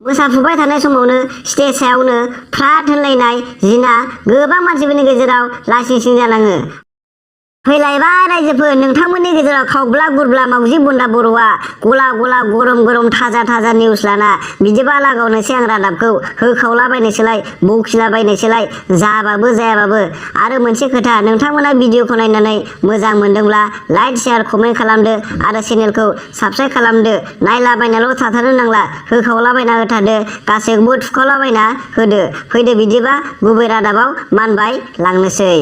मोसाफुबाय थानाय समावनो स्टेज सायावनो फ्राद होनलायनाय जिना गोबां मानसिफोरनि गेजेराव लासिं सिं जालाङो। फैलायबाय रायजोफोर, नोंथांमोननि गेजेराव खावब्ला गुरब्ला मावजि बुन्दा बर'आ गला गला गरम गरम थाजा थाजा निउस लाना बिदिबा लागावनोसै आं रादाबखौ होखावलाबायनोसैलाय बखिलाबायनोसैलाय जाबाबो जायाबाबो। आरो मोनसे खोथा, नोंथांमोना भिडिअखौ नायनानै मोजां मोनदोंब्ला लाइक शेयार कमेन्ट खालामदो आरो चेनेलखौ साबस्क्राइब खालामदो। नायलाबायनाल' थाथारनो नांला, होखावलाबायना होथारदो, गासैखौबो थुखावलाबायना होदो। फैदो बिदिबा गुबै रादाबाव मानबाय लांनोसै।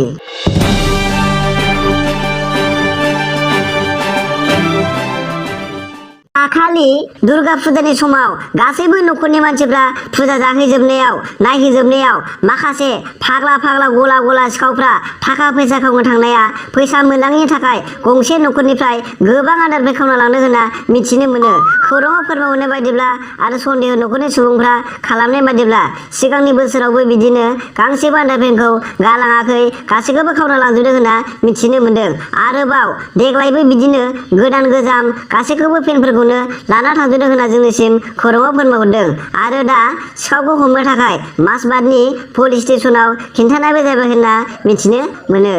दाखालि दुर्गा फुजानि समाव गासैबो न'खरनि मानसिफ्रा फुजा जाहैजोबनायाव नायहैजोबनायाव माखासे फाग्ला फाग्ला गला गला सिखावफ्रा थाखा फैसा खावनो थांनाया फैसा मोनलाङैनि थाखाय गंसे न'खरनिफ्राय गोबां आदार खावना लांनो होनना मिथिनो मोनो। खौराङाव फोरमायहरनाय बायदिब्ला आरो सन्देह न'खरनि सुबुंफ्रा खालामनाय बायदिब्ला सिगांनि बोसोरावबो बिदिनो गांसेबो आदार पेनखौ गालाङाखै, गासैखौबो खावना लांजोबदों होनना मिथिनो मोन्दों। आरोबाव देग्लायबो बिदिनो गोदान गोजाम गासैखौबो पेनफोरखौ लाना थांजोबदों होनना जोंनिसिम खौराङाव फोरमायहरदों। आरो दा सिखावखौ हमनो थाखाय मासबादनि पुलिस स्टेसनाव खिन्थानायबो जाबाय होनना मिथिनो मोनो।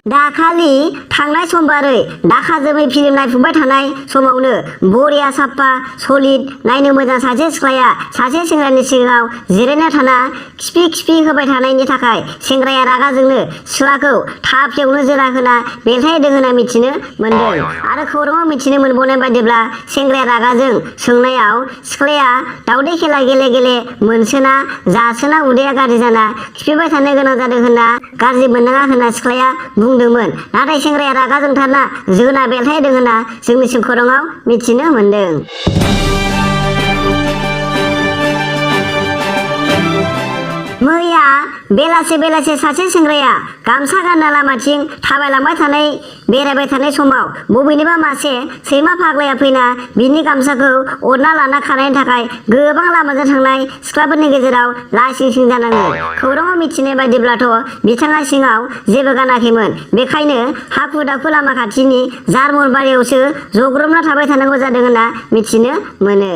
दाखालि थांनाय समबारै दाखा जोमै फिल्म नायफुबाय थानाय समावनो बरिया साफा सलिड नायनो मोजां सासे सिख्लाया सासे सेंग्रानि सिगाङाव जिरायना थाना खिफि खिफि होबाय थानायनि थाखाय सेंग्राया रागा जोंनो सिख्लाखौ थाफ्लेवनो जोरा होना बेलथायदों होनना मिथिनो मोन्दों। आरो खौराङाव मिथिनो मोनबावनाय बायदिब्ला सेंग्राया रागाजों सोंनायाव सिख्लाया दावदै खेला गेले गेले मोनसोना जासोना उदैया गाज्रि जाना खिफिबाय थानो गोनां जादों होनना गाज्रि मोननाङा होनना सिख्लाया बुंदोंमोन। नाथाय सेंग्राया रागा जोंथारना जोना बेलथायदों होनना जोंनिसिम खौराङाव मिथिनो मोन्दों। मैया बेलासे सासे सेंग्राया गामसा गानना लामाथिं थाबायलांबाय थानाय बेरायबाय थानाय समाव बबेनिबा मासे सैमा फाग्लाया फैना बिनि गामसाखौ अरना लाना खानायनि थाखाय गोबां लामाजों थांनाय सिख्लाफोरनि गेजेराव लासिं सिं जानाङो। खौराङाव मिथिनाय बायदिब्लाथ' बिथाङा सिङाव जेबो गानाखैमोन, बेखायनो हाखु दाखु लामा खाथिनि जारमन बारियावसो जग्रबना थाबाय थानांगौ जादों होनना मिथिनो मोनो।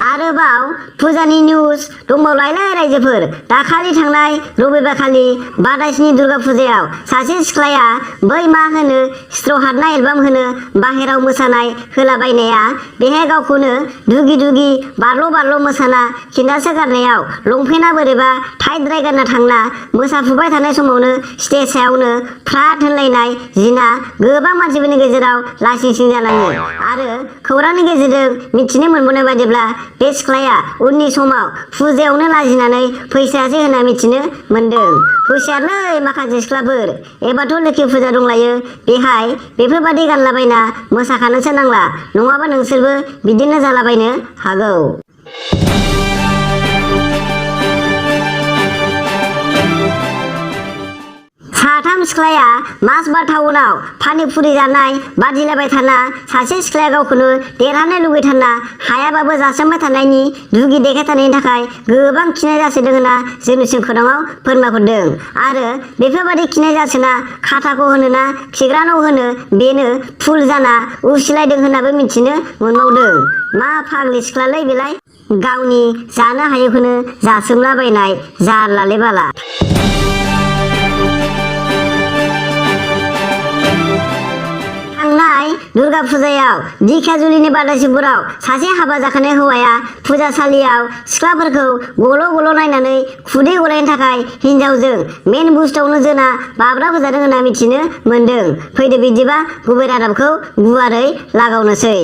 आरोबाव फुजानि निउस दंबावलायलाय रायजोफोर। दाखालि थांनाय रबिबारखालि बादायसिनि दुर्गा फुजायाव सासे सिख्लाया बै मा होनो स्ट्र' हादना एलबाम होनो बाहेराव मोसानाय होलाबायनाया बेहाय गावखौनो दुगि दुगि बारल' बारल' मोसाना खिन्दासो गारनायाव लंपेन्टआ बोरैबा टाइटद्राय गानना थांना मोसाफुबाय थानाय समावनो स्टेज सायावनो फ्राद होनलायनाय जिना गोबां मानसिफोरनि गेजेराव लासिं सिं जालाङो। आरो खौरांनि गेजेरजों मिथिनो मोनबोनाय बायदिब्ला बे सिख्लाया उननि समाव फुजायावनो लाजिनानै फैसायासै होनना मिथिनो मोन्दों। हुसियारलै माखासे सिख्लाफोर, एबारथ' लोखि फुजा दंलायो, बेहाय बेफोरबादि गानलाबायना मोसाखानोसो नांला, नङाबा नोंसोरबो बिदिनो जालाबायनो हागौ। साथाम सिख्लाया मासबाद टाउनाव पानिपुरि जानाय बादिलाबाय थाना सासे सिख्लाया गावखौनो देरहानो लुगैथारना हायाबाबो जासोमबाय थानायनि दुगि देखायथारनायनि थाखाय गोबां खिनाय जासोदों होनना जोंनिसिम खौराङाव फोरमायहरदों। आरो बेफोरबादि खिनाय जासोना खाथाखौ होनोना खिग्रा न' होनो बेनो फुल जाना उसिलायदों होननाबो मिथिनो मोनबावदों। मा फाग्लि सिख्लालै बेलाय, गावनि जानो हायैखौनो जासोमलाबायनाय जारलालै बाला। थांनाय दुर्गा फुजायाव दिखियाजुलिनि बादासिपुराव सासे हाबा जाखानाय हौवाया फुजासालियाव सिख्लाफोरखौ गल' गल' नायनानै खुदै गलायनो थाखाय हिनजावजों मेन बुस्थुआवनो जोना बाब्राब होजादों होनना मिथिनो मोन्दों। फैदो बिदिबा गुबै रादाबखौ गुवारै लागावनोसै।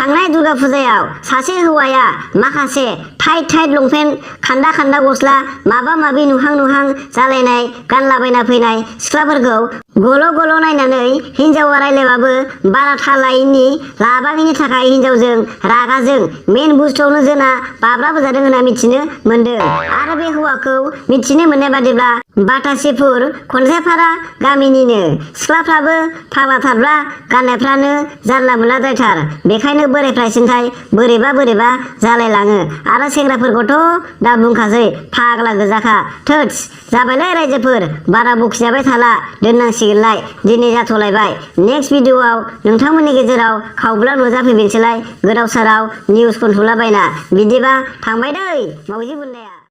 थांनाय दुर्गा फुजायाव सासे हौवाया माखासे टाइट लंपेन्ट खान्दा खान्दा गस्ला माबा माबि नुहां नुहां जालायनाय गानलाबायना फैनाय सिख्लाफोरखौ गल' गल' नायनानै हिनजावा रायलायबाबो बारा थालायैनि लाबाङैनि थाखाय हिनजावजों रागाजों मेन बुस्थुआवनो जोना बाब्राबो जादों होनना मिथिनो मोनदों। आरो बे हौवाखौ मिथिनो मोननाय बादिब्ला बाटासिपुर खनसायपारा गामिनिनो। सिख्लाफ्राबो फाग्लाथारब्ला गाननायफ्रानो जानला मोनलाद्रायथार। बेखायनो बोरायफ्रा सिन्थाय बोरैबा जालायलाङो। आरो सेंग्राफोरखौथ' दा बुंखासै फाग्ला गोजाखा। थोदस जाबायलै रायजोफोर, बारा बखिजाबाय थाला, दोननांसिगोनलाय, दिनै जाथ'लायबाय। नेक्स्ट भिडिअआव नोंथांमोननि गेजेराव खावब्ला नुजाफैफिनसैलाय गोदाव सोराव निउस खनथुलाबायना। बिदिबा थांबाय दै मावजि बुन्दाया।